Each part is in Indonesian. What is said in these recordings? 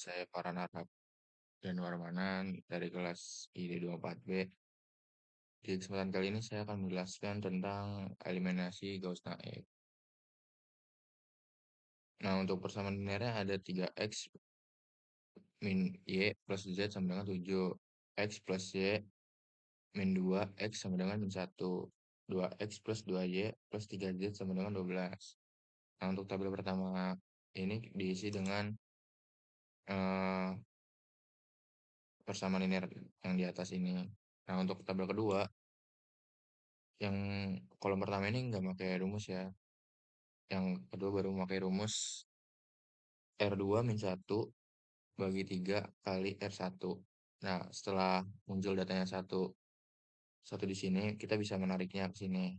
Saya Farhan Harhab Januarmanan dari kelas ID24B. Di kesempatan kali ini saya akan menjelaskan tentang eliminasi Gauss-Naib. Nah, untuk persamaan linearnya ada 3x min y plus z sama dengan 7. X plus y min 2, x sama dengan min 1. 2x plus 2y plus 3z sama dengan 12. Nah, untuk tabel pertama ini diisi dengan persamaan linear yang di atas ini. Nah, untuk tabel kedua, yang kolom pertama ini nggak pakai rumus ya. Yang kedua baru memakai rumus R2 min 1 bagi 3 kali R1. Nah, setelah muncul datanya satu di sini, kita bisa menariknya ke sini.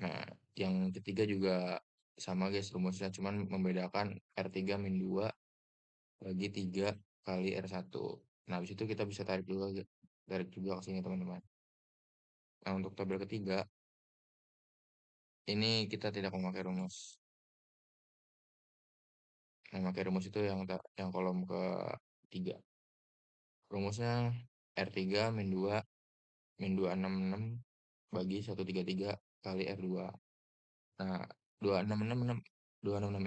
Nah, yang ketiga juga sama guys rumusnya, cuman membedakan R3 min 2 bagi 3 kali R1. Nah, habis itu kita bisa tarik juga ke sini teman-teman. Nah, untuk tabel ketiga, ini kita tidak memakai rumus. Memakai rumus itu yang kolom ke-3. Rumusnya R3 min 2 min 266 bagi 133 kali R2. Nah, 266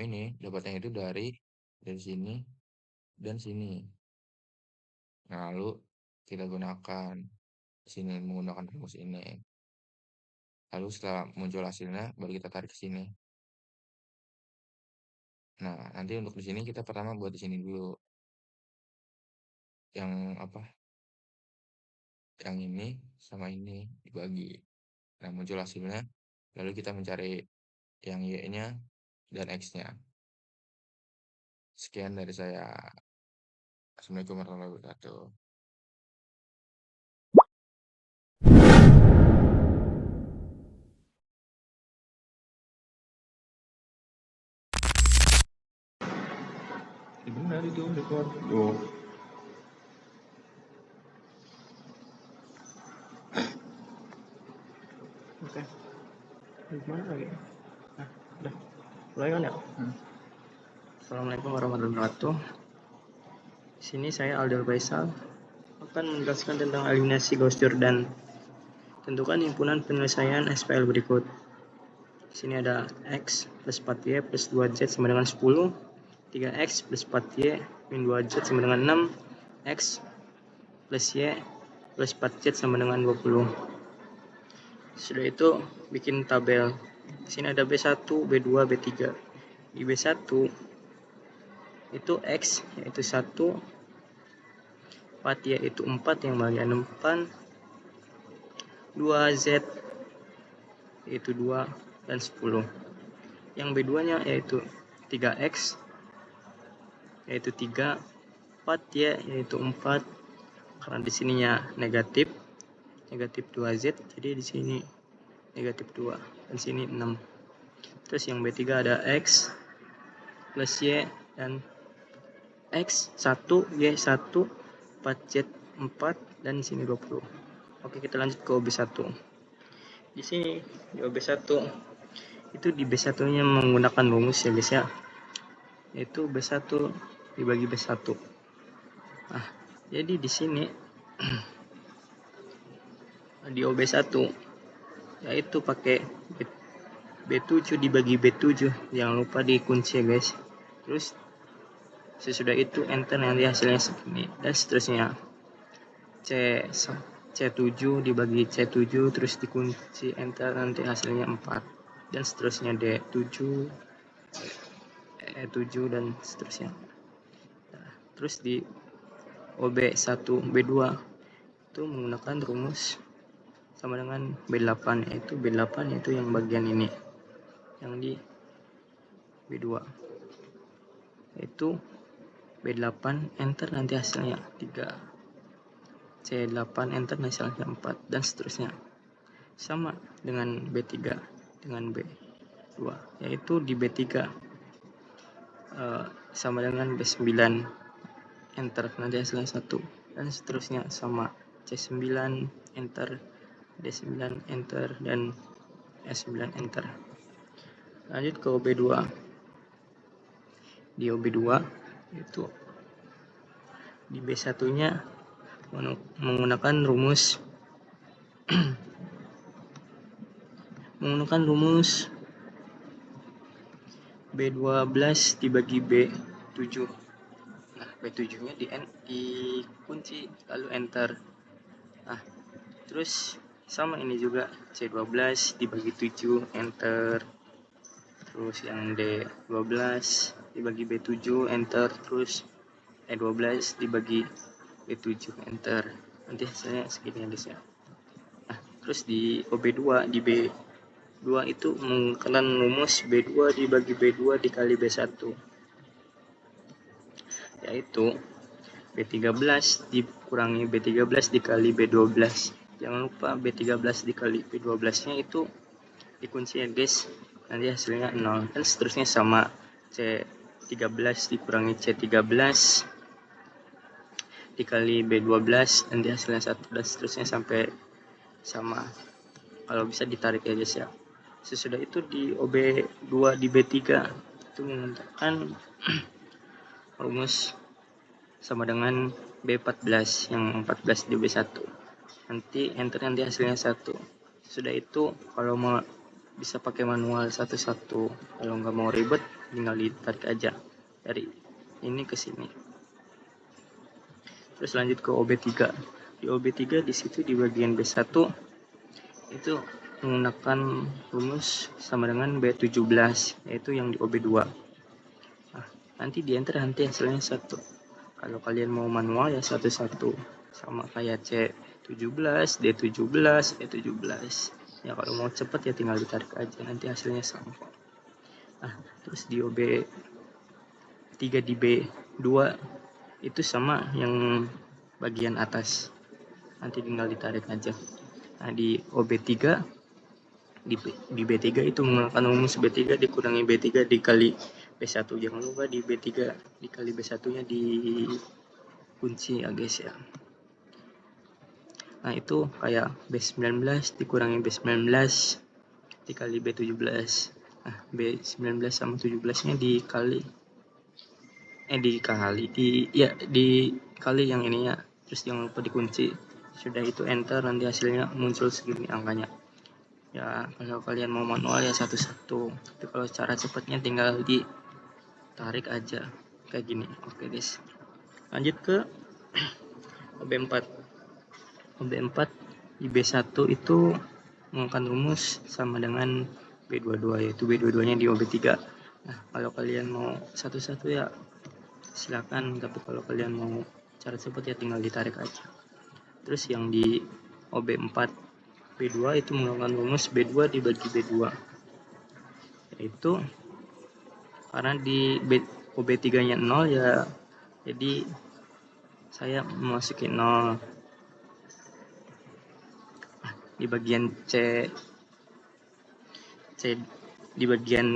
ini dapatnya itu dari sini dan sini. Nah, lalu kita gunakan sini menggunakan rumus ini. Lalu setelah muncul hasilnya baru kita tarik ke sini. Nah, nanti untuk di sini kita pertama buat di sini dulu. Yang apa? Yang ini sama ini dibagi. Nah, muncul hasilnya. Lalu kita mencari yang Y-nya dan X-nya. Sekian dari saya. Assalamualaikum warahmatullahi wabarakatuh. Benar itu record. Oh. Oke. Gimana lagi? Nah, udah. Mulai kan ya? Assalamualaikum warahmatullahi wabarakatuh. Di sini saya Aldel Faisal akan menjelaskan tentang eliminasi Gauss-Jordan. Tentukan himpunan penyelesaian SPL berikut. Di sini ada X plus 4Y plus 2Z sama dengan 10. 3X plus 4Y min 2Z sama dengan 6. X plus Y plus 4Z sama dengan 20. Sudah itu bikin tabel. Di sini ada B1, B2, B3. Di B1 itu X yaitu 1, 4 yaitu 4 yang bagian depan, 2Z yaitu 2 dan 10. Yang B2 nya yaitu 3X yaitu 3, 4Y yaitu 4 karena di sininya negatif 2Z, jadi di sini negatif 2 dan sini 6. Terus yang B3 ada X plus Y dan X 1, Y 1, 4Z 4 dan di sini 20. Oke, kita lanjut ke OB1. Di sini di OB1 itu di B1-nya menggunakan rumus ya guys ya. Yaitu B1 dibagi B1. Nah, jadi di sini di OB1 yaitu pakai B7 dibagi B7, jangan lupa dikunci ya guys. Terus sesudah itu enter, nanti hasilnya segini dan seterusnya. C7 dibagi C7 terus dikunci enter, nanti hasilnya 4 dan seterusnya. D7 E7 dan seterusnya. Nah, terus di OB1 B2 itu menggunakan rumus sama dengan B8, yaitu B8 yaitu yang bagian ini yang di B2 yaitu B8 enter, nanti hasilnya 3. C8 enter, hasilnya 4 dan seterusnya. Sama dengan B3 dengan B2 yaitu di B3 sama dengan B9 enter, nanti hasilnya 1 dan seterusnya. Sama C9 enter, D9 enter dan S9 enter. Lanjut ke OB2. Di OB2 itu di B1-nya menggunakan rumus B12 dibagi B7. Nah, B7-nya dikunci lalu enter. Nah, terus sama ini juga C12 dibagi 7 enter. Terus yang D12 dibagi B7 enter. Terus E12 dibagi B7 enter. Nanti hasilnya segini guys ya. Nah, terus di OB2 di B2 itu menggunakan rumus B2 dibagi B2 dikali B1, yaitu B13 dikurangi B13 dikali B12. Jangan lupa B13 dikali B12 nya itu dikunci ya guys, nanti hasilnya 0. Dan seterusnya sama, C13 dikurangi C13 dikali B12 nanti hasilnya 1, dan seterusnya sampai sama. Kalau bisa ditarik ya guys ya. Sesudah itu di OB2 di B3 itu menggunakan rumus sama dengan B14, yang 14 di B1. Nanti enter, nanti hasilnya 1. Sudah itu kalau mau bisa pakai manual satu-satu, kalau nggak mau ribet tinggal ditarik aja dari ini ke sini. Terus lanjut ke OB3. Di OB3 di situ di bagian B1 itu menggunakan rumus sama dengan B17, yaitu yang di OB2. Nah, nanti di enter, nanti hasilnya 1. Kalau kalian mau manual ya satu-satu, sama kayak C17, D17, E17. Ya kalau mau cepet ya tinggal ditarik aja, nanti hasilnya sama. Nah, terus di OB3 di B2 itu sama yang bagian atas, nanti tinggal ditarik aja. Nah, di OB3 di B3 itu menggunakan rumus B3 dikurangi B3 dikali B1. Jangan lupa di B3 dikali B1 nya dikunci ya guys ya. Nah, itu kayak B19 dikurangi B19 dikali B17. Nah, B19 sama 17 nya dikali yang ininya, terus jangan lupa dikunci. Sudah itu enter, nanti hasilnya muncul segini angkanya. Ya kalau kalian mau manual ya satu-satu, tapi kalau cara cepatnya tinggal ditarik aja kayak gini. Oke guys, lanjut ke OB4. OB4 di B1 itu menggunakan rumus sama dengan B22, yaitu B22 nya di OB3. Nah, kalau kalian mau satu-satu ya silakan, tapi kalau kalian mau cara cepat ya tinggal ditarik aja. Terus yang di OB4 B2 itu menggunakan rumus B2 dibagi B2, yaitu karena di OB3 nya 0 ya, jadi saya memasukin 0. Di bagian C di bagian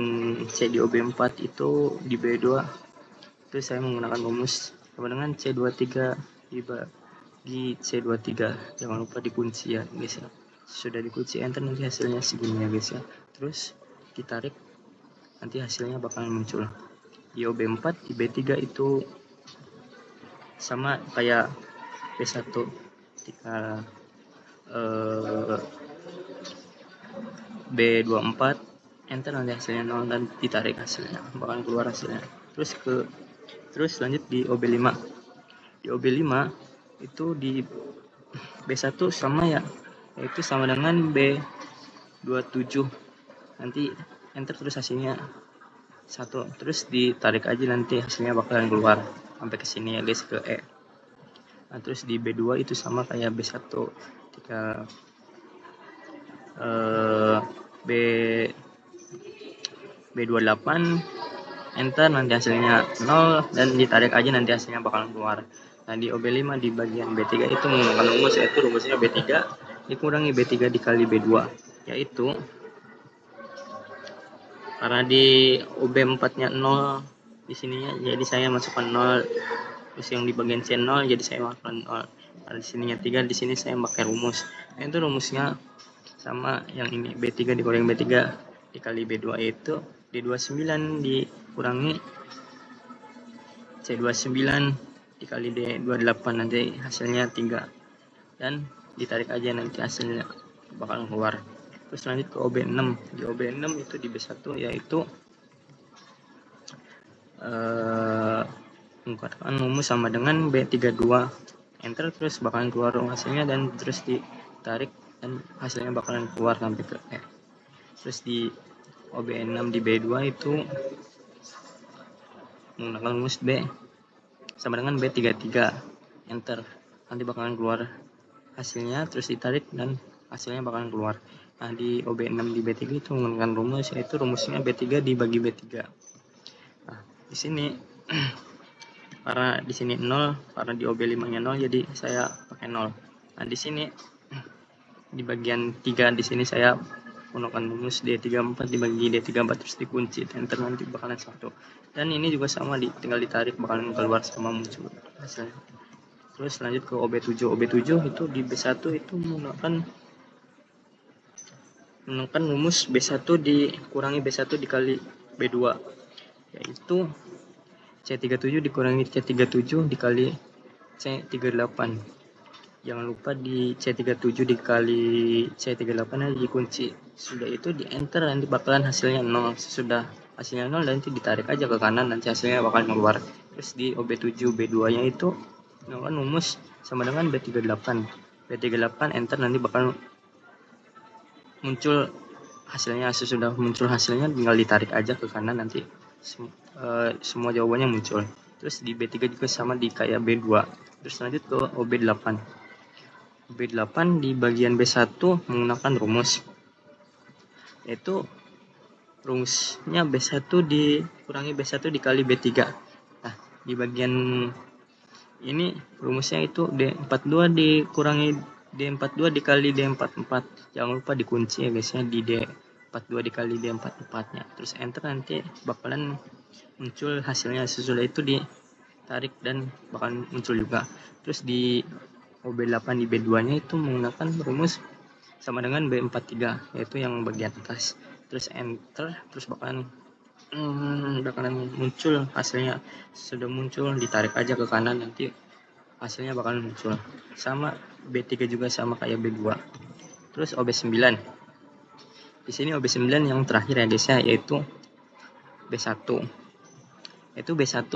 C di OB4 itu di B2 itu saya menggunakan rumus sama dengan C23 dibagi C23. Jangan lupa dikunci ya guys ya. Sudah dikunci enter, nanti hasilnya segini ya guys ya. Terus ditarik, nanti hasilnya bakalan muncul. Di OB4 di B3 itu sama kayak B1, ketika B24 enter, nanti hasilnya 0 dan ditarik, hasilnya bakalan keluar hasilnya. Terus lanjut di OB5. Di OB5 itu di B1 sama ya, yaitu sama dengan B27. Nanti enter, terus hasilnya 1. Terus ditarik aja, nanti hasilnya bakalan keluar sampai ke sini ya guys, ke E. Nah, terus di B2 itu sama kayak B1, ketika B28 enter, nanti hasilnya 0 dan ditarik aja, nanti hasilnya bakalan keluar. Nah, di OB5 di bagian B3 itu menggunakan rumus, yaitu rumusnya B3 dikurangi B3 dikali B2, yaitu karena di OB4 nya 0 di sininya, jadi saya masukkan 0. Terus yang di bagian C 0 jadi saya masukkan 0. Karena di sininya 3, di sini saya pakai rumus. Nah, itu rumusnya sama yang ini, B3 dikurangi B3 dikali B2, yaitu D29 dikurangi C29 dikali D28 nanti hasilnya 3, dan ditarik aja nanti hasilnya bakal keluar. Terus lanjut ke OB6. Di OB6 itu di B1 yaitu menggunakan rumus sama dengan B32, enter, terus bakalan keluar hasilnya dan terus ditarik dan hasilnya bakalan keluar sampai ke E. Terus di OB6 di B2 itu menggunakan rumus B sama dengan B33, enter, nanti bakalan keluar hasilnya, terus ditarik dan hasilnya bakalan keluar. Nah, di OB6 di B3 itu menggunakan rumus, yaitu rumusnya B3 dibagi B3. Nah, di sini karena di sini 0, karena di OB5-nya 0, jadi saya pakai 0. Nah, di sini di bagian 3 di sini saya menggunakan rumus D34 dibagi D34 terus dikunci, enter, nanti bakalan 1. Dan ini juga sama, tinggal ditarik bakalan keluar sama muncul hasilnya. Terus lanjut ke OB7. OB7 itu di B1 itu menggunakan rumus B1 dikurangi B1 dikali B2, yaitu C37 dikurangi C37 dikali C38. Jangan lupa di C37 dikali C38 nya dikunci. Sudah itu di enter, nanti bakalan hasilnya 0. Sudah hasilnya 0 nanti ditarik aja ke kanan, nanti hasilnya bakal keluar. Terus di OB7 B2 nya itu menggunakan rumus sama dengan B38. B38 enter, nanti bakal muncul hasilnya. Sesudah muncul hasilnya tinggal ditarik aja ke kanan, nanti semua jawabannya muncul. Terus di B3 juga sama di kayak B2. Terus lanjut ke OB8. OB8 di bagian B1 menggunakan rumus, yaitu rumusnya B1 dikurangi B1 dikali B3. Nah, di bagian ini rumusnya itu D42 dikurangi D42 dikali D44. Jangan lupa dikunci ya guys ya, di D42 dikali D44 nya. Terus enter, nanti bakalan muncul hasilnya. Sesudah itu ditarik dan bakalan muncul juga. Terus di OB8 di B2 nya itu menggunakan rumus sama dengan B43, yaitu yang bagian atas. Terus enter, terus bakalan muncul hasilnya. Sudah muncul ditarik aja ke kanan, nanti hasilnya bakalan muncul. Sama B3 juga sama kayak B2. Terus OB9. Di sini OB9 yang terakhir ya guys ya, yaitu B1. Itu B1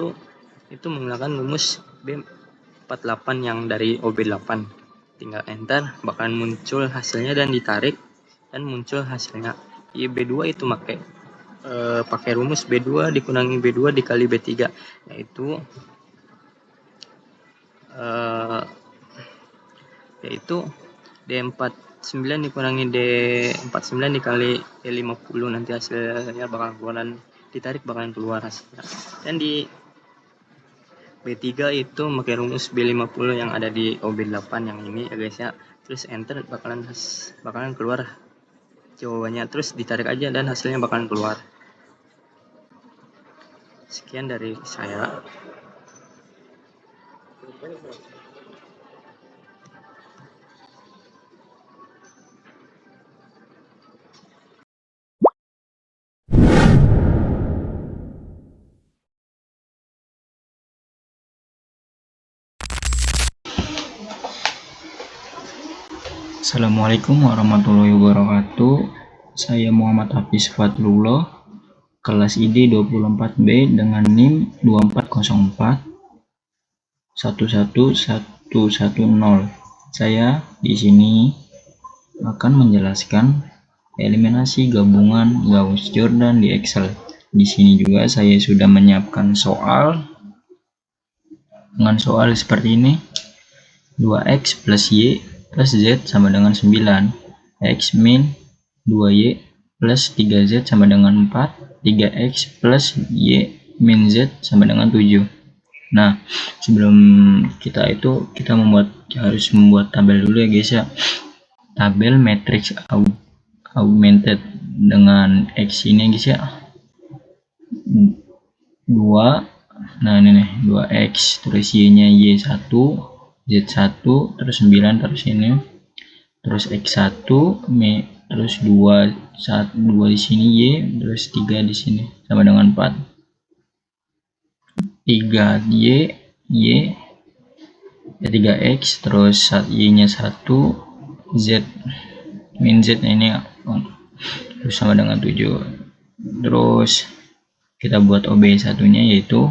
itu menggunakan rumus B48 yang dari OB8. Tinggal enter, bakalan muncul hasilnya dan ditarik dan muncul hasilnya. Di B2 itu pakai rumus B2 dikurangi B2 dikali B3, yaitu D49 dikurangi D49 dikali D50, nanti hasilnya bakal keluaran, ditarik bakalan keluar hasilnya. Dan di B3 itu pakai rumus B50 yang ada di OB8 yang ini ya guys ya. Terus enter, bakalan keluar jawabannya. Terus ditarik aja dan hasilnya bakalan keluar. Sekian dari saya. Assalamualaikum warahmatullahi wabarakatuh. Saya Muhammad Hafiz Fatrullah, kelas ID 24B dengan NIM 2404 11110. Saya di sini akan menjelaskan eliminasi gabungan Gauss-Jordan di Excel. Di sini juga saya sudah menyiapkan soal dengan soal seperti ini. 2x plus y plus z sama dengan 9, x min 2y plus 3z sama dengan 4, 3x plus y min z sama dengan 7. Nah, sebelum kita harus membuat tabel dulu ya guys ya. Tabel matrix augmented dengan x ini guys ya. 2, nah ini nih 2x, terus y nya y1, Z1, terus 9, terus ini, terus X1, terus 2 di sini, Y, terus 3 di sini, sama dengan 4. 3 Y, 3x, terus y-nya 1, z min z ini terus sama dengan 7. Terus kita buat OB satunya, yaitu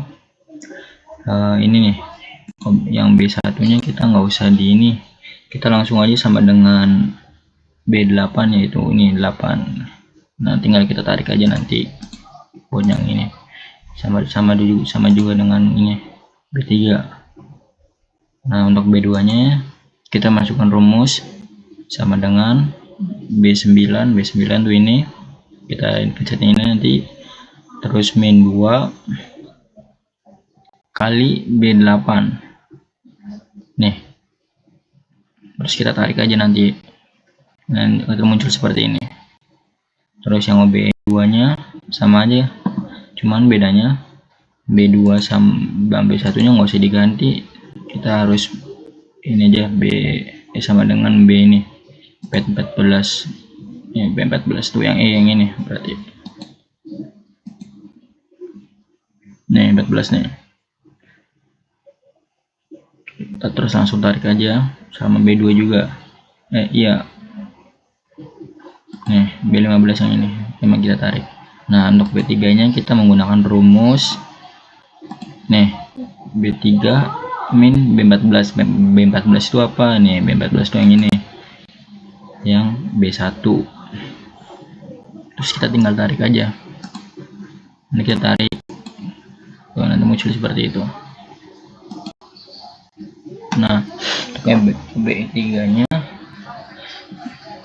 ini nih, yang B satunya kita nggak usah di ini, kita langsung aja sama dengan B8, yaitu ini 8. Nah tinggal kita tarik aja nanti buat yang ini, sama juga dengan ini B3. Nah untuk B2 nya kita masukkan rumus sama dengan B9 tuh ini, kita pencet ini nanti, terus min 2 kali B8 nih, terus kita tarik aja nanti, dan itu muncul seperti ini. Terus yang B2 nya sama aja, cuman bedanya B2 sama B1 nya nggak usah diganti, kita harus ini aja, B sama dengan B ini B14 ya, B14 tuh yang yang ini berarti nih 14 nih. Kita terus langsung tarik aja sama B2 juga, iya nih B15 yang ini memang kita tarik. Nah untuk B3 nya kita menggunakan rumus nih, B3 min B14. B14 itu apa nih? B14 itu yang ini, yang B1. Terus kita tinggal tarik aja, ini kita tarik tuh, nanti muncul seperti itu. Nah B3 nya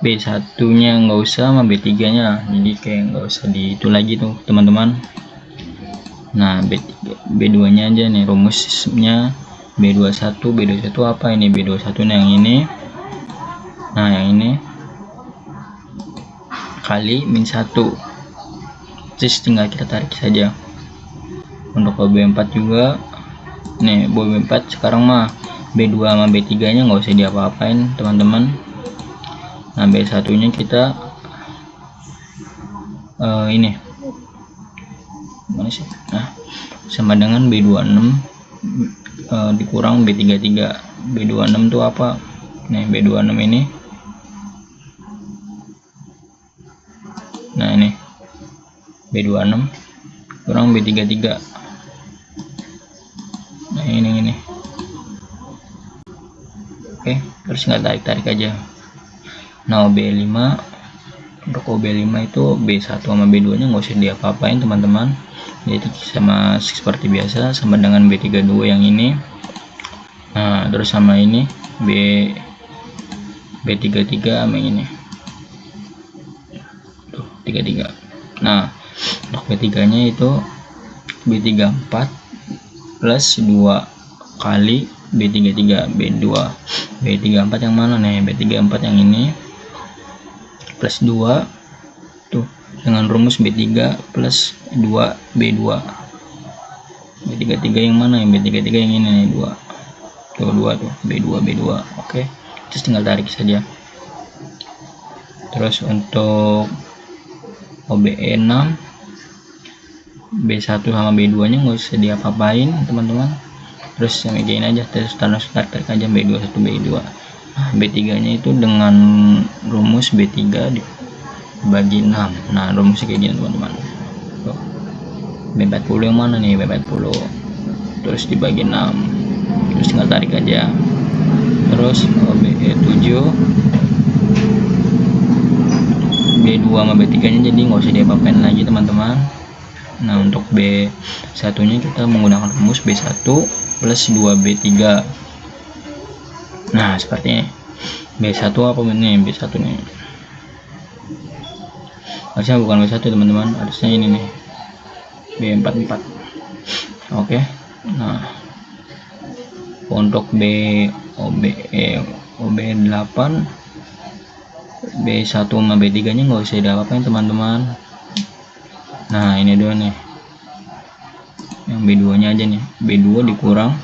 B1 nya nggak usah sama B3 nya, jadi kayak nggak usah di itu lagi tuh teman-teman. Nah B2 nya aja nih rumusnya, B21 apa ini? B21 yang ini, nah yang ini kali min 1, terus tinggal kita tarik saja. Untuk B4 juga nih, B4 sekarang mah B2 sama B3 nya nggak usah diapa-apain teman-teman. Nah B1 nya kita ini mana sih, nah sama dengan B26 dikurang B33. B26 tuh apa nih? B26 ini, nah ini B26 kurang B33, nah ini oke, terus nggak tarik aja. Nah OB5, untuk OB5 itu B1 sama B2 nya nggak usah diapa-apain teman-teman, yaitu sama seperti biasa, sama dengan B32 yang ini. Nah terus sama ini B33 sama ini tuh 33. Nah untuk B3 nya itu B34 plus 2 kali B33. B34 yang mana nih? B34 yang ini plus 2 tuh dengan rumus B3 plus 2 B2. B33 yang mana? Yang B33 yang ini nih, 2 tuh, 2 tuh B2. Oke, terus tinggal tarik saja. Terus untuk OBE6 B1 sama B2 nya nggak usah diapa-apain teman-teman, terus yang ini aja, terus tarik aja B21 B2. Nah B3 nya itu dengan rumus B3 dibagi 6. nah rumusnya kayak gini teman-teman. B40 yang mana nih? B40 terus dibagi 6, terus tinggal tarik aja. Terus B7 B2 sama B3 nya jadi nggak usah diapa-apain lagi teman-teman. Nah untuk B1 nya kita menggunakan rumus B1 plus 2B3. nah seperti ini. B1 apa ini? B1 nih harusnya bukan B1 teman-teman, harusnya ini nih B44. oke, nah untuk OB8 B1 sama B3 nya nggak usah diapa-apain teman-teman. Nah ini dua nih, yang B2 nya aja nih, B2 dikurang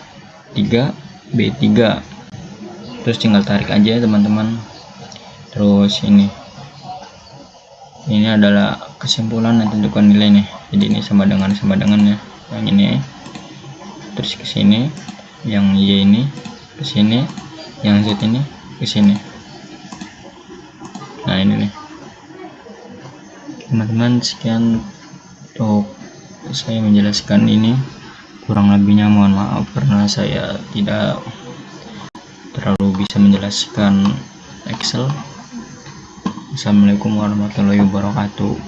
3 B3, terus tinggal tarik aja teman-teman. Terus ini adalah kesimpulan yang tentukan nilai nih, jadi ini sama dengannya yang ini. Terus ke sini yang Y ini ke sini, yang Z ini ke sini. Nah ini nih teman-teman, sekian untuk saya menjelaskan ini. Kurang lebihnya mohon maaf karena saya tidak terlalu bisa menjelaskan Excel. Assalamualaikum warahmatullahi wabarakatuh.